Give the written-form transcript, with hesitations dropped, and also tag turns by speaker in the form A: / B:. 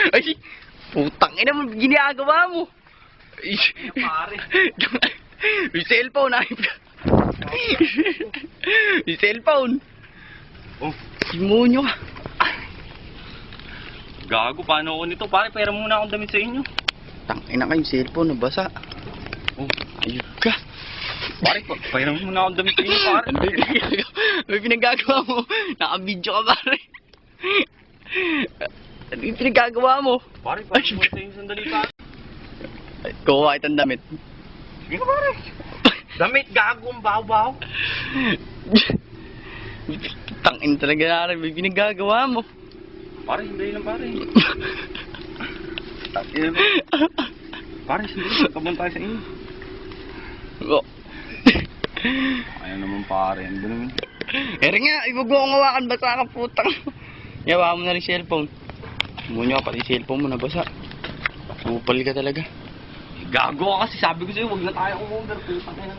A: Ay, putang ina mo, ginagawa mo. Ay,
B: Pare.
A: may cellphone, ay. May cellphone.
B: Oh,
A: Simonyo ka.
B: gago, paano ako nito? Pare, pera muna akong damit sa inyo.
A: Tangina ka yung cellphone, nabasa.
B: Oh,
A: Ayun ka.
B: pare, pera muna akong damit sa inyo, pare.
A: Ano yung pinagagawa? Ano yung pinagagawa mo? Naka-video ka, pare. Ano yung pinagagawa mo?
B: Pare, pera muna sa inyo sandali, pare.
A: Ay, kuha itong damit.
B: Sige ka, pare. Damit, gago, ang baho-baho.
A: Tangin talaga na rin, may pinagagawa mo.
B: Pare, sandali lang, pare. Pare, sandali, magkabang tayo sa inyo.
A: Oh.
B: Ayaw naman, pare. Ano ba naman?
A: Ere nga, ibag mo akong hawakan, basa ka putang. Yawa mo na rin cellphone. Munyo ka pati cellphone mo, nabasa. Upal ka talaga.
B: Gago ka kasi, sabi ko sa'yo, huwag na tayo umorder. Putang ina.